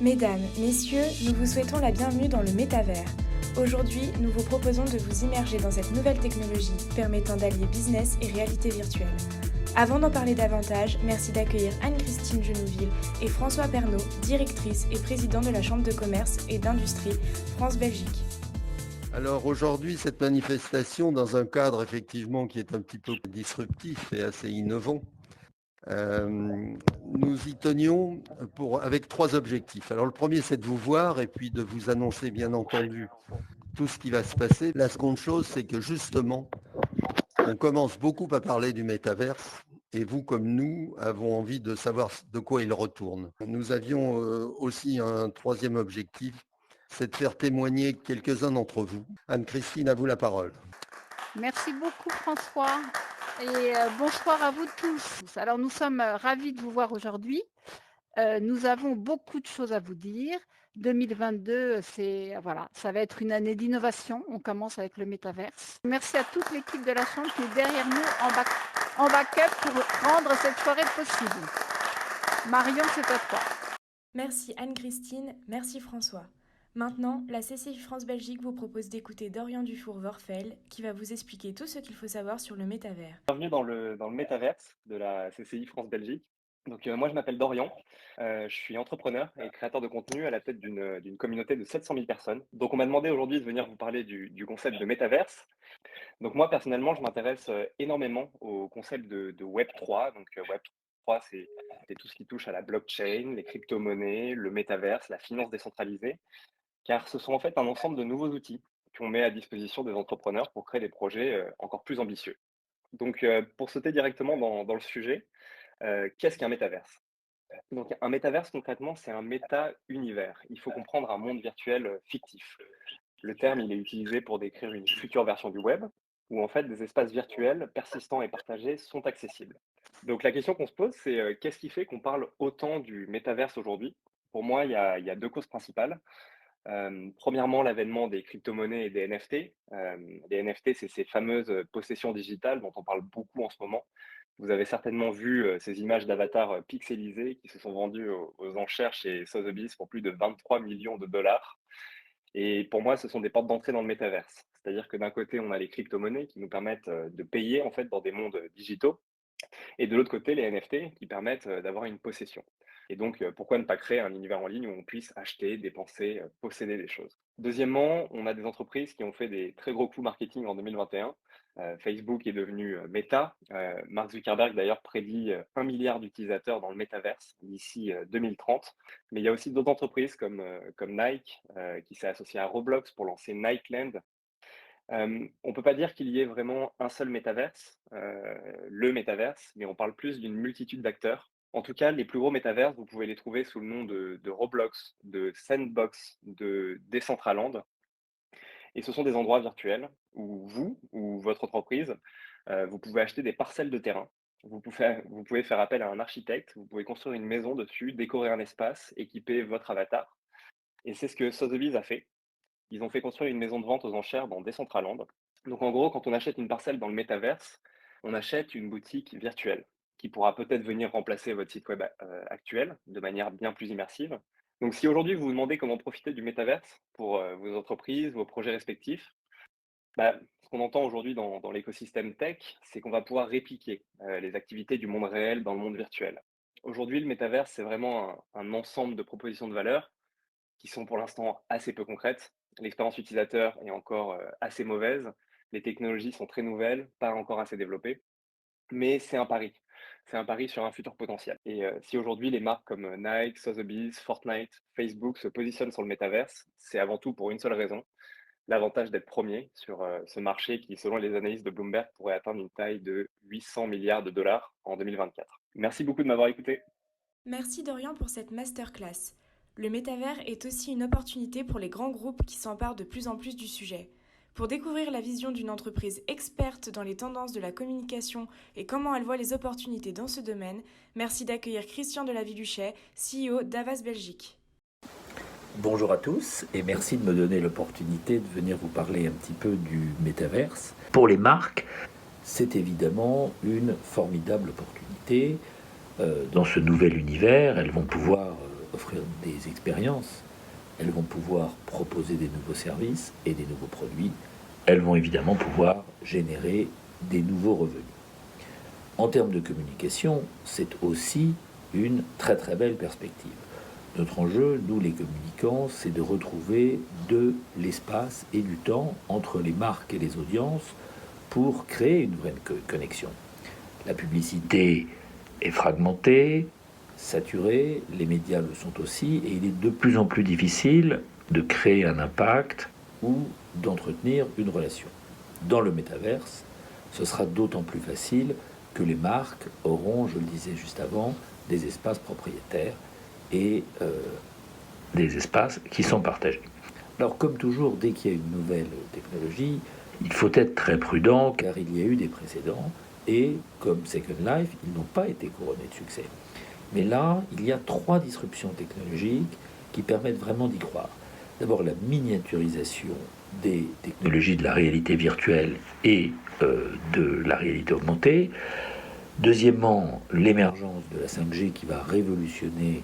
Mesdames, messieurs, nous vous souhaitons la bienvenue dans le métavers. Aujourd'hui, nous vous proposons de vous immerger dans cette nouvelle technologie permettant d'allier business et réalité virtuelle. Avant d'en parler davantage, merci d'accueillir Anne-Christine Genouville et François Pernaut, directrice et président de la Chambre de commerce et d'industrie France-Belgique. Alors aujourd'hui, cette manifestation, dans un cadre effectivement qui est un petit peu disruptif et assez innovant, nous y tenions avec trois objectifs. Alors le premier, c'est de vous voir et puis de vous annoncer bien entendu tout ce qui va se passer. La seconde chose, c'est que justement, on commence beaucoup à parler du métaverse et vous, comme nous, avons envie de savoir de quoi il retourne. Nous avions aussi un troisième objectif, c'est de faire témoigner quelques-uns d'entre vous. Anne-Christine, à vous la parole. Merci beaucoup François et bonsoir à vous tous. Alors nous sommes ravis de vous voir aujourd'hui. Nous avons beaucoup de choses à vous dire. 2022, ça va être une année d'innovation. On commence avec le métaverse. Merci à toute l'équipe de la Chambre qui est derrière nous en backup pour rendre cette soirée possible. Marion, c'est à toi. Merci Anne-Christine, merci François. Maintenant, la CCI France-Belgique vous propose d'écouter Dorian Dufour-Vorfel qui va vous expliquer tout ce qu'il faut savoir sur le métavers. Bienvenue dans le métaverse de la CCI France-Belgique. Donc moi je m'appelle Dorian, je suis entrepreneur et créateur de contenu à la tête d'une communauté de 700 000 personnes. Donc on m'a demandé aujourd'hui de venir vous parler du concept de métaverse. Donc moi personnellement je m'intéresse énormément au concept de Web3. Donc Web3 c'est tout ce qui touche à la blockchain, les crypto-monnaies, le métaverse, la finance décentralisée, car ce sont en fait un ensemble de nouveaux outils qu'on met à disposition des entrepreneurs pour créer des projets encore plus ambitieux. Donc, pour sauter directement dans le sujet, qu'est-ce qu'un métaverse? Donc, un métaverse, concrètement, c'est un méta-univers. Il faut comprendre un monde virtuel fictif. Le terme, il est utilisé pour décrire une future version du web, où en fait des espaces virtuels persistants et partagés sont accessibles. Donc, la question qu'on se pose, c'est qu'est-ce qui fait qu'on parle autant du métaverse aujourd'hui? Pour moi, il y a deux causes principales. Premièrement, l'avènement des crypto-monnaies et des NFT. Les NFT, c'est ces fameuses possessions digitales dont on parle beaucoup en ce moment. Vous avez certainement vu ces images d'avatars pixelisés qui se sont vendues aux enchères chez Sotheby's pour plus de 23 millions de dollars. Et pour moi, ce sont des portes d'entrée dans le métaverse. C'est-à-dire que d'un côté, on a les crypto-monnaies qui nous permettent de payer en fait dans des mondes digitaux. Et de l'autre côté, les NFT qui permettent d'avoir une possession. Et donc, pourquoi ne pas créer un univers en ligne où on puisse acheter, dépenser, posséder des choses? Deuxièmement, on a des entreprises qui ont fait des très gros coups marketing en 2021. Facebook est devenu Meta. Mark Zuckerberg, d'ailleurs, prédit 1 milliard d'utilisateurs dans le métaverse d'ici 2030. Mais il y a aussi d'autres entreprises comme Nike qui s'est associée à Roblox pour lancer Nikeland. On peut pas dire qu'il y ait vraiment un seul métaverse, le métaverse, mais on parle plus d'une multitude d'acteurs. En tout cas, les plus gros métaverses, vous pouvez les trouver sous le nom de Roblox, de Sandbox, de Decentraland. Et ce sont des endroits virtuels où vous ou votre entreprise, vous pouvez acheter des parcelles de terrain. Vous pouvez faire appel à un architecte, vous pouvez construire une maison dessus, décorer un espace, équiper votre avatar. Et c'est ce que Sotheby's a fait. Ils ont fait construire une maison de vente aux enchères dans Decentraland. Donc en gros, quand on achète une parcelle dans le métaverse, on achète une boutique virtuelle qui pourra peut-être venir remplacer votre site web actuel de manière bien plus immersive. Donc si aujourd'hui vous vous demandez comment profiter du métaverse pour vos entreprises, vos projets respectifs, ce qu'on entend aujourd'hui dans l'écosystème tech, c'est qu'on va pouvoir répliquer les activités du monde réel dans le monde virtuel. Aujourd'hui, le métaverse, c'est vraiment un ensemble de propositions de valeur qui sont pour l'instant assez peu concrètes. L'expérience utilisateur est encore assez mauvaise. Les technologies sont très nouvelles, pas encore assez développées. Mais c'est un pari. C'est un pari sur un futur potentiel. Et si aujourd'hui les marques comme Nike, Sotheby's, Fortnite, Facebook se positionnent sur le métaverse, c'est avant tout pour une seule raison, l'avantage d'être premier sur ce marché qui, selon les analyses de Bloomberg, pourrait atteindre une taille de 800 milliards de dollars en 2024. Merci beaucoup de m'avoir écouté. Merci Dorian pour cette masterclass. Le métavers est aussi une opportunité pour les grands groupes qui s'emparent de plus en plus du sujet. Pour découvrir la vision d'une entreprise experte dans les tendances de la communication et comment elle voit les opportunités dans ce domaine, merci d'accueillir Christian Delavilluchet, CEO d'Avas Belgique. Bonjour à tous et merci de me donner l'opportunité de venir vous parler un petit peu du métaverse. Pour les marques, c'est évidemment une formidable opportunité. Dans ce nouvel univers, elles vont pouvoir offrir des expériences, elles vont pouvoir proposer des nouveaux services et des nouveaux produits, elles vont évidemment pouvoir générer des nouveaux revenus. En termes de communication, c'est aussi une très très belle perspective. Notre enjeu, nous les communicants, c'est de retrouver de l'espace et du temps entre les marques et les audiences pour créer une vraie connexion. La publicité est fragmentée, saturée, les médias le sont aussi, et il est de plus en plus difficile de créer un impact ou d'entretenir une relation. Dans le métaverse, ce sera d'autant plus facile que les marques auront, je le disais juste avant, des espaces propriétaires et des espaces qui sont partagés. Alors, comme toujours, dès qu'il y a une nouvelle technologie, il faut être très prudent car il y a eu des précédents et, comme Second Life, ils n'ont pas été couronnés de succès. Mais là, il y a 3 disruptions technologiques qui permettent vraiment d'y croire. D'abord, la miniaturisation des technologies de la réalité virtuelle et de la réalité augmentée. Deuxièmement, l'émergence de la 5G qui va révolutionner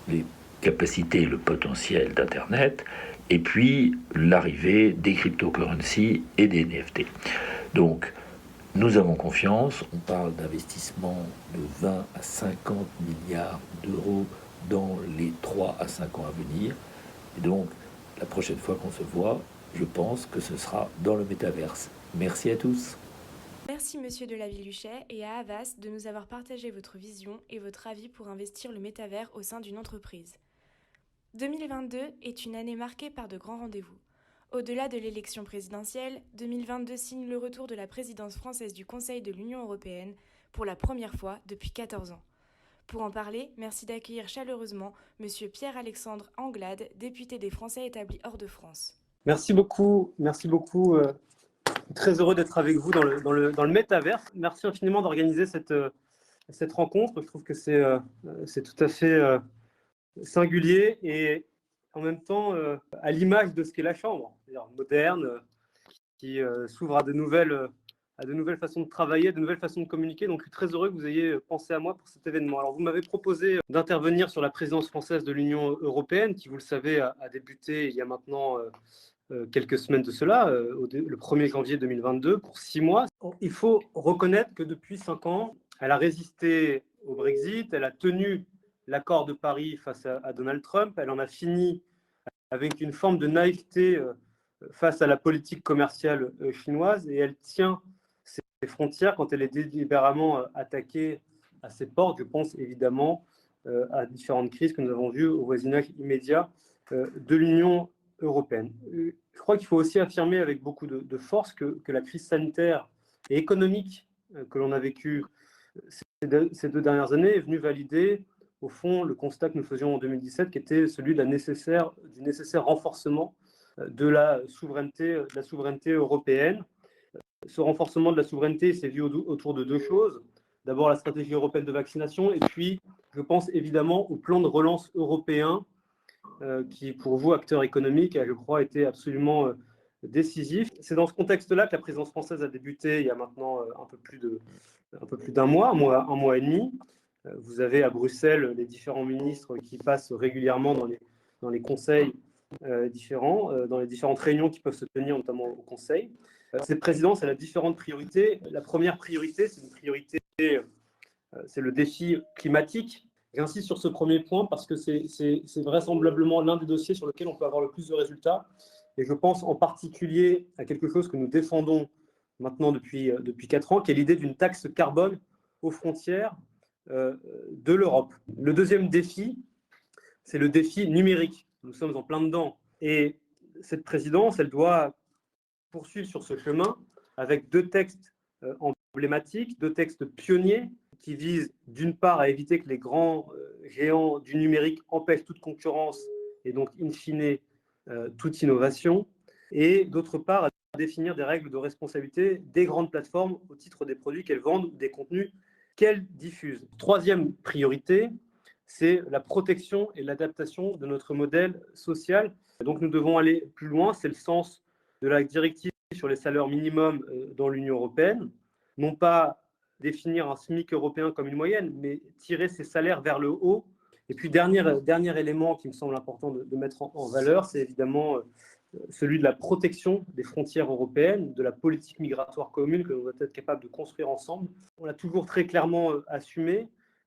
les capacités et le potentiel d'Internet. Et puis, l'arrivée des cryptocurrencies et des NFT. Donc, nous avons confiance. On parle d'investissements de 20 à 50 milliards d'euros dans les 3 à 5 ans à venir. Et donc, la prochaine fois qu'on se voit, je pense que ce sera dans le métaverse. Merci à tous. Merci Monsieur de la Villuchet et à Havas de nous avoir partagé votre vision et votre avis pour investir le métavers au sein d'une entreprise. 2022 est une année marquée par de grands rendez-vous. Au-delà de l'élection présidentielle, 2022 signe le retour de la présidence française du Conseil de l'Union européenne pour la première fois depuis 14 ans. Pour en parler, merci d'accueillir chaleureusement Monsieur Pierre-Alexandre Anglade, député des Français établis hors de France. Merci beaucoup. Très heureux d'être avec vous dans le métaverse. Merci infiniment d'organiser cette rencontre. Je trouve que c'est tout à fait singulier et en même temps à l'image de ce qu'est la Chambre, c'est-à-dire moderne, qui s'ouvre à de nouvelles façons de travailler, de nouvelles façons de communiquer. Donc, je suis très heureux que vous ayez pensé à moi pour cet événement. Alors, vous m'avez proposé d'intervenir sur la présidence française de l'Union européenne, qui, vous le savez, a débuté il y a maintenant quelques semaines de cela, le 1er janvier 2022, pour 6 mois. Il faut reconnaître que depuis 5 ans, elle a résisté au Brexit, elle a tenu l'accord de Paris face à Donald Trump, elle en a fini avec une forme de naïveté face à la politique commerciale chinoise, et elle tient ses frontières quand elle est délibérément attaquée à ses portes. Je pense évidemment à différentes crises que nous avons vues au voisinage immédiat de l'Union européenne. Je crois qu'il faut aussi affirmer avec beaucoup de force que la crise sanitaire et économique que l'on a vécue ces 2 dernières années est venue valider, au fond, le constat que nous faisions en 2017, qui était celui du nécessaire renforcement de la souveraineté européenne. Ce renforcement de la souveraineté s'est vu autour de 2 choses. D'abord, la stratégie européenne de vaccination, et puis, je pense évidemment au plan de relance européen, qui, pour vous, acteurs économiques, a, je crois, été absolument décisif. C'est dans ce contexte-là que la présidence française a débuté il y a maintenant un peu plus d'un mois, un mois et demi. Vous avez à Bruxelles les différents ministres qui passent régulièrement dans les conseils différents, dans les différentes réunions qui peuvent se tenir, notamment au Conseil. Cette présidence, elle a différentes priorités. La première priorité, c'est le défi climatique. J'insiste sur ce premier point parce que c'est vraisemblablement l'un des dossiers sur lequel on peut avoir le plus de résultats. Et je pense en particulier à quelque chose que nous défendons maintenant depuis 4 ans, qui est l'idée d'une taxe carbone aux frontières de l'Europe. Le deuxième défi, c'est le défi numérique. Nous sommes en plein dedans. Et cette présidence, elle doit poursuivre sur ce chemin avec 2 textes emblématiques, 2 textes pionniers qui visent d'une part à éviter que les grands géants du numérique empêchent toute concurrence et donc in fine toute innovation, et d'autre part à définir des règles de responsabilité des grandes plateformes au titre des produits qu'elles vendent ou des contenus qu'elles diffusent. Troisième priorité, c'est la protection et l'adaptation de notre modèle social. Donc nous devons aller plus loin, c'est le sens de la directive sur les salaires minimums dans l'Union européenne, non pas définir un SMIC européen comme une moyenne, mais tirer ces salaires vers le haut Et puis, dernier élément qui me semble important de mettre en valeur, c'est évidemment celui de la protection des frontières européennes, de la politique migratoire commune que l'on doit être capable de construire ensemble. On l'a toujours très clairement assumé.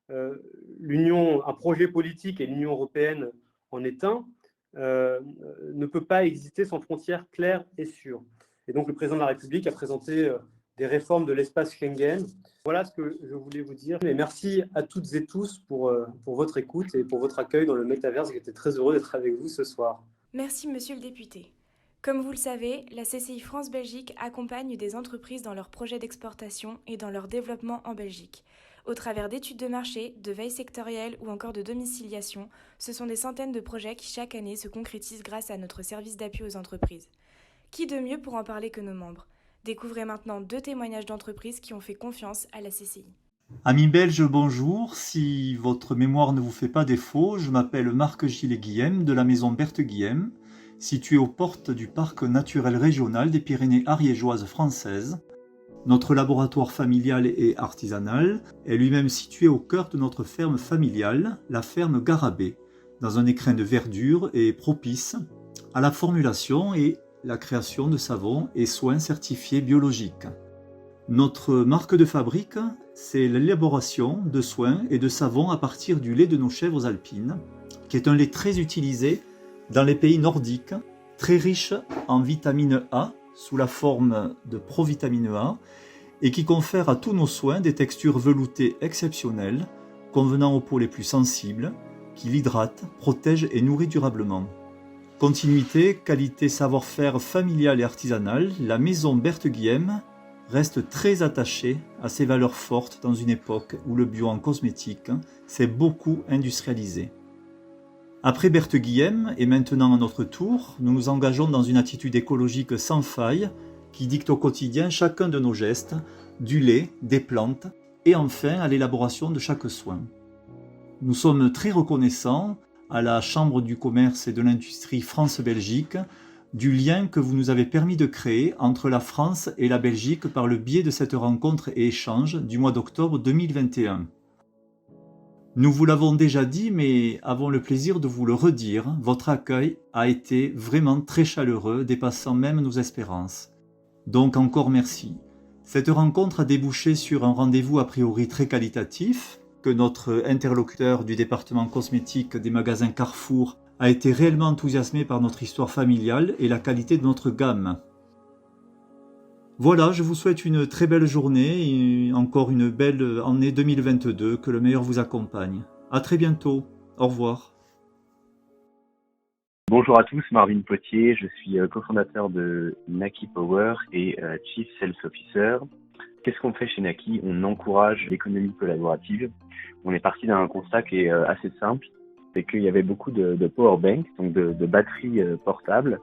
Un projet politique, et l'Union européenne en est un, ne peut pas exister sans frontières claires et sûres. Et donc, le président de la République a présenté des réformes de l'espace Schengen. Voilà ce que je voulais vous dire. Et merci à toutes et tous pour votre écoute et pour votre accueil dans le Métaverse. J'étais très heureux d'être avec vous ce soir. Merci, monsieur le député. Comme vous le savez, la CCI France-Belgique accompagne des entreprises dans leurs projets d'exportation et dans leur développement en Belgique. Au travers d'études de marché, de veille sectorielle ou encore de domiciliation, ce sont des centaines de projets qui chaque année se concrétisent grâce à notre service d'appui aux entreprises. Qui de mieux pour en parler que nos membres ? Découvrez maintenant 2 témoignages d'entreprises qui ont fait confiance à la CCI. Amis belges, bonjour. Si votre mémoire ne vous fait pas défaut, je m'appelle Marc-Gilles Guillem de la maison Berthe Guillem, située aux portes du parc naturel régional des Pyrénées ariégeoises françaises. Notre laboratoire familial et artisanal est lui-même situé au cœur de notre ferme familiale, la ferme Garabé, dans un écrin de verdure et propice à la formulation et la création de savons et soins certifiés biologiques. Notre marque de fabrique, c'est l'élaboration de soins et de savons à partir du lait de nos chèvres alpines, qui est un lait très utilisé dans les pays nordiques, très riche en vitamine A, sous la forme de provitamine A, et qui confère à tous nos soins des textures veloutées exceptionnelles, convenant aux peaux les plus sensibles, qui l'hydratent, protègent et nourrit durablement. Continuité, qualité, savoir-faire familial et artisanal, la maison Berthe Guillem reste très attachée à ses valeurs fortes dans une époque où le bio en cosmétique s'est beaucoup industrialisé. Après Berthe Guillem, et maintenant à notre tour, nous nous engageons dans une attitude écologique sans faille qui dicte au quotidien chacun de nos gestes, du lait, des plantes et enfin à l'élaboration de chaque soin. Nous sommes très reconnaissants à la Chambre du commerce et de l'industrie France-Belgique du lien que vous nous avez permis de créer entre la France et la Belgique par le biais de cette rencontre et échange du mois d'octobre 2021. Nous vous l'avons déjà dit, mais avons le plaisir de vous le redire, votre accueil a été vraiment très chaleureux, dépassant même nos espérances. Donc encore merci. Cette rencontre a débouché sur un rendez-vous a priori très qualitatif, que notre interlocuteur du département cosmétique des magasins Carrefour a été réellement enthousiasmé par notre histoire familiale et la qualité de notre gamme. Voilà, je vous souhaite une très belle journée et encore une belle année 2022, que le meilleur vous accompagne. À très bientôt, au revoir. Bonjour à tous, Marvin Potier, je suis cofondateur de Naki Power et Chief Sales Officer. Qu'est-ce qu'on fait chez Naki ? On encourage l'économie collaborative. On est parti d'un constat qui est assez simple, c'est qu'il y avait beaucoup de power banks, donc de batteries portables,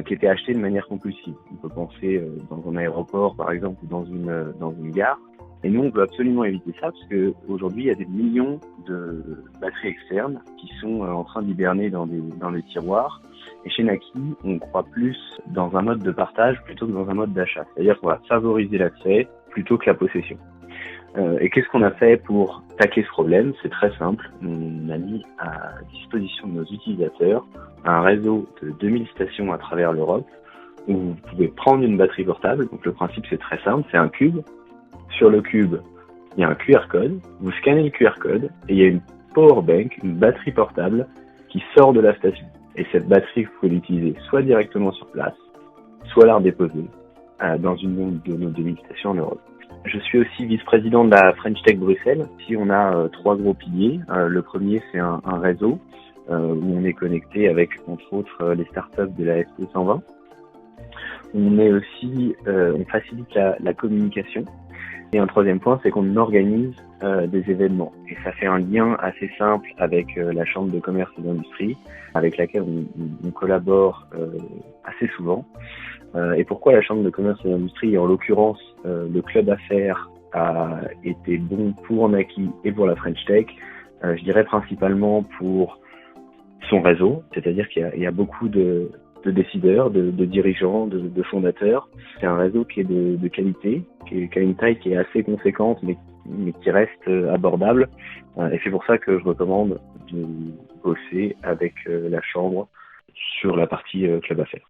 qui étaient achetées de manière compulsive. On peut penser dans un aéroport, par exemple, ou dans une gare. Et nous, on veut absolument éviter ça, parce qu'aujourd'hui, il y a des millions de batteries externes qui sont en train d'hiberner dans les tiroirs. Et chez Naki, on croit plus dans un mode de partage plutôt que dans un mode d'achat. C'est-à-dire qu'on va favoriser l'accès plutôt que la possession. Et qu'est-ce qu'on a fait pour tacler ce problème ? C'est très simple. On a mis à disposition de nos utilisateurs un réseau de 2000 stations à travers l'Europe où vous pouvez prendre une batterie portable. Donc le principe, c'est très simple. C'est un cube. Sur le cube, il y a un QR code. Vous scannez le QR code et il y a une power bank, une batterie portable qui sort de la station. Et cette batterie, vous pouvez l'utiliser soit directement sur place, soit la redéposer dans une de nos 2000 stations en Europe. Je suis aussi vice-président de la French Tech Bruxelles. Ici, on a 3 gros piliers. Le premier, c'est un réseau où on est connecté avec, entre autres, les startups de la SP 120. On facilite la communication. Et un troisième point, c'est qu'on organise des événements. Et ça fait un lien assez simple avec la Chambre de commerce et d'industrie, avec laquelle on collabore assez souvent. Et pourquoi la Chambre de commerce et d'industrie, et en l'occurrence le club affaires, a été bon pour Naki et pour la French Tech, je dirais principalement pour son réseau, c'est-à-dire qu'il y a beaucoup de décideurs, de dirigeants, de fondateurs. C'est un réseau qui est de qualité, qui a une taille qui est assez conséquente, mais qui reste abordable. Et c'est pour ça que je recommande vont bosser avec la Chambre sur la partie club affaires.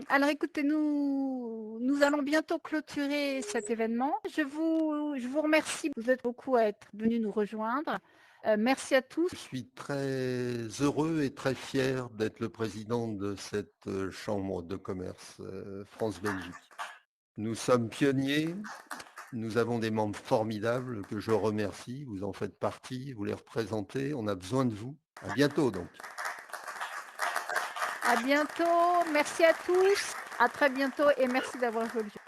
Alors écoutez, nous allons bientôt clôturer cet événement. Je vous remercie. Vous êtes beaucoup à être venus nous rejoindre. Merci à tous. Je suis très heureux et très fier d'être le président de cette chambre de commerce France-Belgique. Nous sommes pionniers, nous avons des membres formidables que je remercie. Vous en faites partie, vous les représentez. On a besoin de vous. À bientôt donc. À bientôt. Merci à tous. À très bientôt et merci d'avoir joué le jeu.